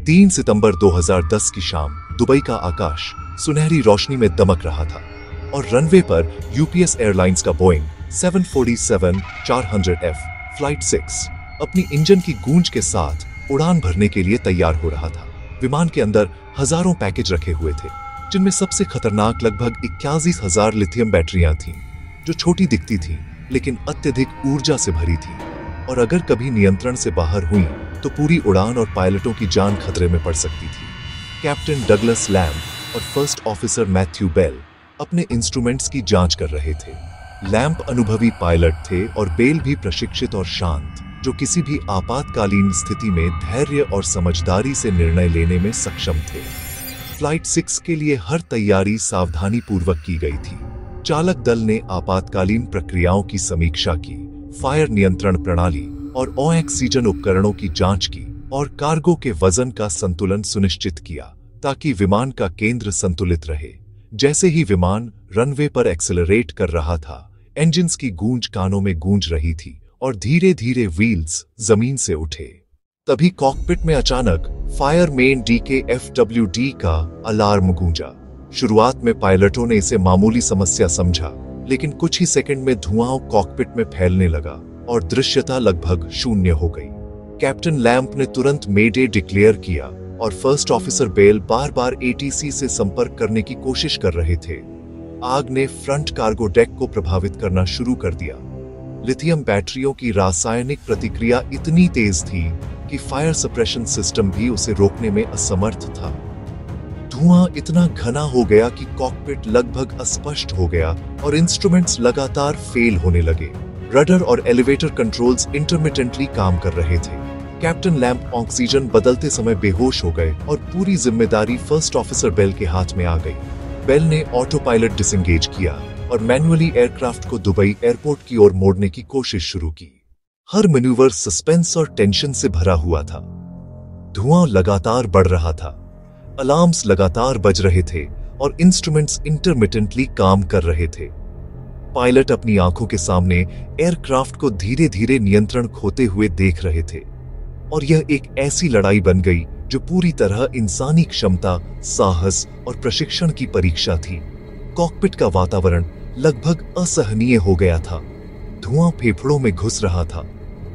3 सितंबर 2010 की शाम दुबई का आकाश सुनहरी रोशनी में दमक रहा था और रनवे पर यूपीएस एयरलाइंस का बोइंग 747-400F फ्लाइट 6 अपनी इंजन की गूंज के साथ उड़ान भरने के लिए तैयार हो रहा था। विमान के अंदर हजारों पैकेज रखे हुए थे, जिनमें सबसे खतरनाक लगभग 81,000 लिथियम बैटरियां थीं, जो छोटी दिखती थीं लेकिन अत्यधिक ऊर्जा से भरी थीं और अगर कभी नियंत्रण से बाहर हुई तो पूरी उड़ान और पायलटों की जान खतरे में पड़ सकती थी। कैप्टन डगलस लैम्प और फर्स्ट ऑफिसर मैथ्यू बेल अपने इंस्ट्रूमेंट्स की जांच कर रहे थे। लैम्प अनुभवी पायलट थे और बेल भी प्रशिक्षित और शांत, जो किसी भी आपातकालीन स्थिति में धैर्य और समझदारी से निर्णय लेने में सक्षम थे। फ्लाइट 6 के लिए हर तैयारी सावधानी पूर्वक की गई थी। चालक दल ने आपातकालीन प्रक्रियाओं की समीक्षा की, फायर नियंत्रण प्रणाली और ऑक्सीजन उपकरणों की जांच की और कार्गो के वजन का संतुलन सुनिश्चित किया ताकि विमान का केंद्र संतुलित रहे। जैसे ही विमान रनवे पर एक्सेलरेट कर रहा था, इंजन्स की गूंज कानों में गूंज रही थी और धीरे धीरे व्हील्स जमीन से उठे। तभी कॉकपिट में अचानक फायर मेन DKFWD का अलार्म गूंजा। शुरुआत में पायलटों ने इसे मामूली समस्या समझा, लेकिन कुछ ही सेकंड में धुआं कॉकपिट में फैलने लगा और दृश्यता लगभग शून्य हो गई। कैप्टन लैम्प ने तुरंत मेडे डिक्लेयर किया और फर्स्ट ऑफिसर बेल बार बार ATC से संपर्क करने की कोशिश कर रहे थे। आग ने फ्रंट कार्गो डेक को प्रभावित करना शुरू कर दिया। लिथियम बैटरियों की रासायनिक प्रतिक्रिया इतनी तेज थी कि फायर सप्रेशन सिस्टम भी उसे रोकने में असमर्थ था। धुआं इतना घना हो गया कि कॉकपिट लगभग अस्पष्ट हो गया और इंस्ट्रूमेंट्स लगातार फेल होने लगे। रडर और एलिवेटर कंट्रोल्स इंटरमिटेंटली काम कर रहे थे। कैप्टन लैम्प ऑक्सीजन बदलते समय बेहोश हो गए और पूरी जिम्मेदारी फर्स्ट ऑफिसर बेल के हाथ में आ गई। बेल ने ऑटो पायलट डिसएंगेज किया और मैन्युअली एयरक्राफ्ट को दुबई एयरपोर्ट की ओर मोड़ने की कोशिश शुरू की। हर मैन्यूवर सस्पेंस और टेंशन से भरा हुआ था। धुआं लगातार बढ़ रहा था, अलार्म्स लगातार बज रहे थे और इंस्ट्रूमेंट्स इंटरमिटेंटली काम कर रहे थे। पायलट अपनी आंखों के सामने एयरक्राफ्ट को धीरे धीरे नियंत्रण खोते हुए देख रहे थे और यह एक ऐसी लड़ाई बन गई जो पूरी तरह इंसानी क्षमता, साहस और प्रशिक्षण की परीक्षा थी। कॉकपिट का वातावरण लगभग असहनीय हो गया था। धुआं फेफड़ों में घुस रहा था,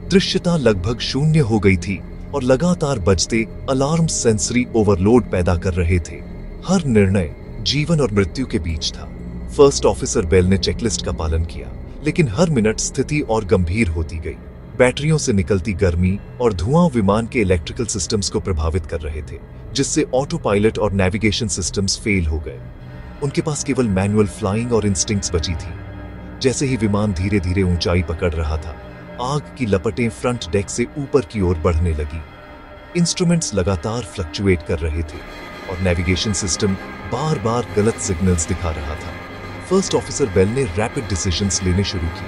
दृश्यता लगभग शून्य हो गई थी और लगातार बजते अलार्म सेंसरी ओवरलोड पैदा कर रहे थे। हर निर्णय जीवन और मृत्यु के बीच था। फर्स्ट ऑफिसर बेल ने चेकलिस्ट का पालन किया, लेकिन हर मिनट स्थिति और गंभीर होती गई। बैटरियों से निकलती गर्मी और धुआं विमान के इलेक्ट्रिकल सिस्टम्स को प्रभावित कर रहे थे, जिससे ऑटो पायलट और नेविगेशन सिस्टम्स फेल हो गए। उनके पास केवल मैनुअल फ्लाइंग और इंस्टिंक्ट्स बची थी। जैसे ही विमान धीरे धीरे ऊंचाई पकड़ रहा था, आग की लपटें फ्रंट डेक से ऊपर की ओर बढ़ने लगी। इंस्ट्रूमेंट्स लगातार फ्लक्चुएट कर रहे थे और नेविगेशन सिस्टम बार बार गलत सिग्नल्स दिखा रहा था। फर्स्ट ऑफिसर बेल ने रैपिड डिसीजंस लेने शुरू किए।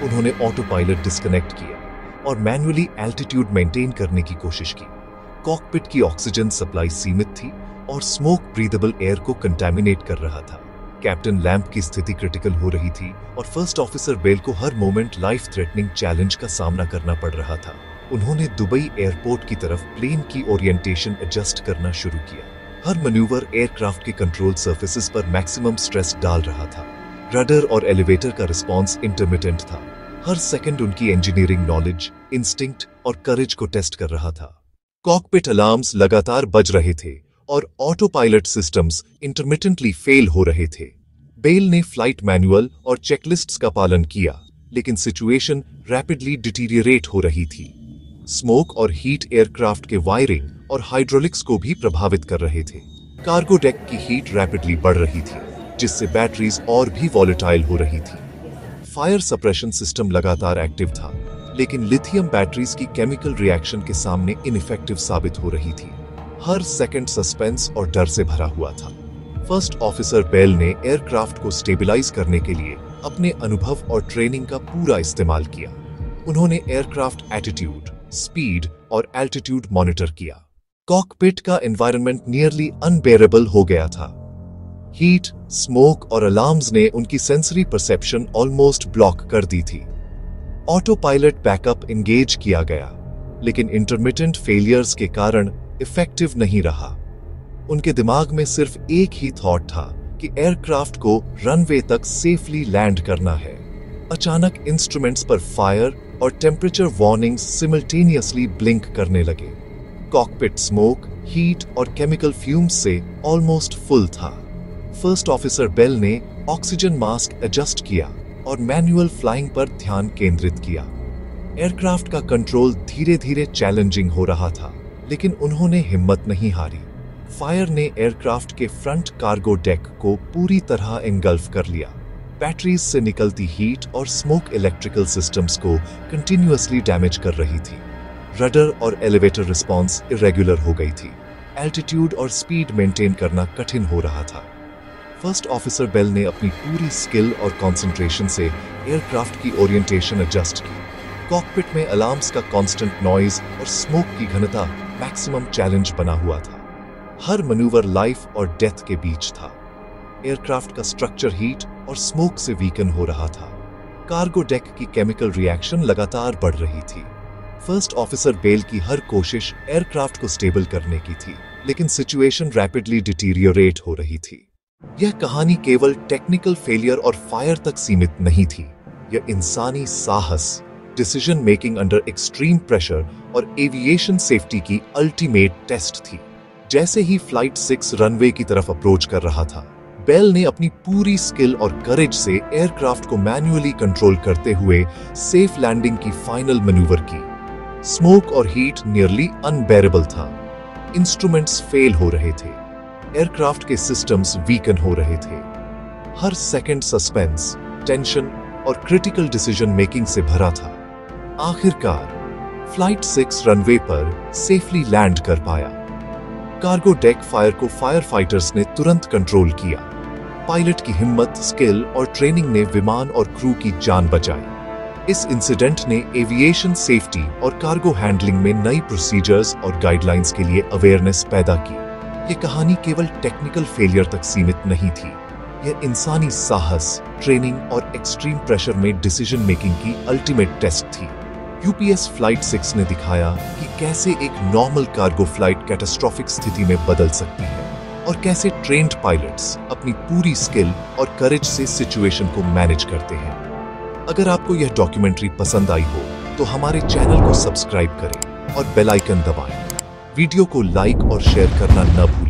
उन्होंने ऑटो पायलट डिस्कनेक्ट किया और मैन्युअली एल्टीट्यूड मेंटेन करने की कोशिश की। कॉकपिट की ऑक्सीजन सप्लाई सीमित थी और स्मोक ब्रीदेबल एयर को कंटामिनेट कर रहा था। कैप्टन लैम्प की स्थिति क्रिटिकल हो रही थी और फर्स्ट ऑफिसर बेल को हर मोमेंट लाइफ थ्रेटनिंग चैलेंज का सामना करना पड़ रहा था। उन्होंने दुबई एयरपोर्ट की तरफ प्लेन की ओरिएंटेशन एडजस्ट करना शुरू किया। हर मैन्यूवर एयरक्राफ्ट के कंट्रोल सर्फेसेस पर मैक्सिमम स्ट्रेस डाल रहा था। रडर और एलिवेटर का रिस्पॉन्स इंटरमिटेंट था। हर सेकंड उनकी इंजीनियरिंग नॉलेज, इंस्टिंक्ट और करेज को टेस्ट कर रहा था। कॉकपिट अलार्म्स लगातार बज रहे थे और auto pilot systems intermittently fail हो रहे थे। बेल ने फ्लाइट मैनुअल और चेकलिस्ट्स का पालन किया, लेकिन सिचुएशन रैपिडली डिटीरियरेट हो रही थी। स्मोक और हीट एयरक्राफ्ट के वायरिंग और हाइड्रोलिक्स को भी प्रभावित कर रहे थे। कार्गो डेक की हीट रैपिडली बढ़ रही थी, जिससे बैटरीज और भी वॉलेटाइल हो रही थी। फायर सप्रेशन सिस्टम लगातार एक्टिव था, लेकिन लिथियम बैटरीज की केमिकल रिएक्शन के सामने इनइफेक्टिव साबित हो रही थी। हर सेकंड सस्पेंस और डर से भरा हुआ था। फर्स्ट ऑफिसर बेल ने एयरक्राफ्ट को स्टेबलाइज करने के लिए अपने अनुभव और ट्रेनिंग का पूरा इस्तेमाल किया। उन्होंने एयरक्राफ्ट एटीट्यूड, स्पीड और एल्टीट्यूड मॉनिटर किया। कॉकपिट का एनवायरनमेंट नियरली अनबेरेबल हो गया था। हीट, स्मोक और अलार्म्स ने उनकी सेंसरी परसेप्शन ऑलमोस्ट ब्लॉक कर दी थी। ऑटो पायलट बैकअप एंगेज किया गया, लेकिन इंटरमिटेंट फेलियर्स के कारण इफेक्टिव नहीं रहा। उनके दिमाग में सिर्फ एक ही थॉट था कि एयरक्राफ्ट को रनवे तक सेफली लैंड करना है। अचानक इंस्ट्रूमेंट्स पर फायर और टेम्परेचर वार्निंग्स सिमल्टेनियसली ब्लिंक करने लगे। कॉकपिट स्मोक, हीट और केमिकल फ्यूम्स से ऑलमोस्ट फुल था। फर्स्ट ऑफिसर बेल ने ऑक्सीजन मास्क एडजस्ट किया और मैनुअल फ्लाइंग पर ध्यान केंद्रित किया। एयरक्राफ्ट का कंट्रोल धीरे धीरे चैलेंजिंग हो रहा था, लेकिन उन्होंने हिम्मत नहीं हारी। फायर ने एयरक्राफ्ट के फ्रंट कार्गो डेक को पूरी तरह एंगल्फ कर लिया। बैटरीज से निकलती हीट और स्मोक इलेक्ट्रिकल सिस्टम्स को कंटिन्यूअसली डैमेज कर रही थी। रडर और एलिवेटर रिस्पॉन्स इरेगुलर हो गई थी। एल्टीट्यूड और स्पीड मेंटेन करना कठिन हो रहा था। फर्स्ट ऑफिसर बेल ने अपनी पूरी स्किल और कंसंट्रेशन से एयरक्राफ्ट की ओरिएंटेशन एडजस्ट की। कॉकपिट में अलार्म्स का कांस्टेंट नॉइज और स्मोक की घनता मैक्सिमम चैलेंज बना हुआ था। हर मैन्यूवर लाइफ और डेथ के बीच था। एयरक्राफ्ट का स्ट्रक्चर हीट और स्मोक से वीकन हो रहा था। कार्गो डेक की केमिकल रिएक्शन लगातार बढ़ रही थी। फर्स्ट ऑफिसर बेल की हर कोशिश एयरक्राफ्ट को स्टेबल करने की थी, लेकिन सिचुएशन रैपिडली डिटीरियोरेट हो रही थी। यह कहानी केवल टेक्निकल फेलियर और फायर तक सीमित नहीं थी। यह इंसानी साहस, decision making under extreme pressure और एविएशन सेफ्टी की अल्टीमेट टेस्ट थी। जैसे ही फ्लाइट 6 रनवे की तरफ अप्रोच कर रहा था, बेल ने अपनी पूरी स्किल और करेज से एयरक्राफ्ट को मैन्युअली कंट्रोल करते हुए सेफ लैंडिंग की फाइनल मैन्यूवर की। स्मोक और हीट नियरली अनबेरेबल था। इंस्ट्रूमेंट्स फेल हो रहे थे। एयरक्राफ्ट के सिस्टम्स वीकन हो रहे थे। हर सेकंड सस्पेंस, टेंशन और क्रिटिकल डिसीजन मेकिंग से भरा था। आखिरकार फ्लाइट 6 रनवे पर सेफली लैंड कर पाया। कार्गो डेक फायर को फायर फाइटर्स ने तुरंत कंट्रोल किया। पायलट की हिम्मत, स्किल और ट्रेनिंग ने विमान और क्रू की जान बचाई। इस इंसिडेंट ने एविएशन सेफ्टी और कार्गो हैंडलिंग में नई प्रोसीजर्स और गाइडलाइंस के लिए अवेयरनेस पैदा की। यह कहानी केवल टेक्निकल फेलियर तक सीमित नहीं थी। यह इंसानी साहस, ट्रेनिंग और एक्सट्रीम प्रेशर में डिसीजन मेकिंग की अल्टीमेट टेस्ट थी। यूपीएस फ्लाइट 6 ने दिखाया कि कैसे एक नॉर्मल कार्गो फ्लाइट कैटास्ट्रोफिक स्थिति में बदल सकती है और कैसे ट्रेन्ड पायलट्स अपनी पूरी स्किल और करेज से सिचुएशन को मैनेज करते हैं। अगर आपको यह डॉक्यूमेंट्री पसंद आई हो तो हमारे चैनल को सब्सक्राइब करें और बेल आइकन दबाएं। वीडियो को लाइक और शेयर करना न भूलें।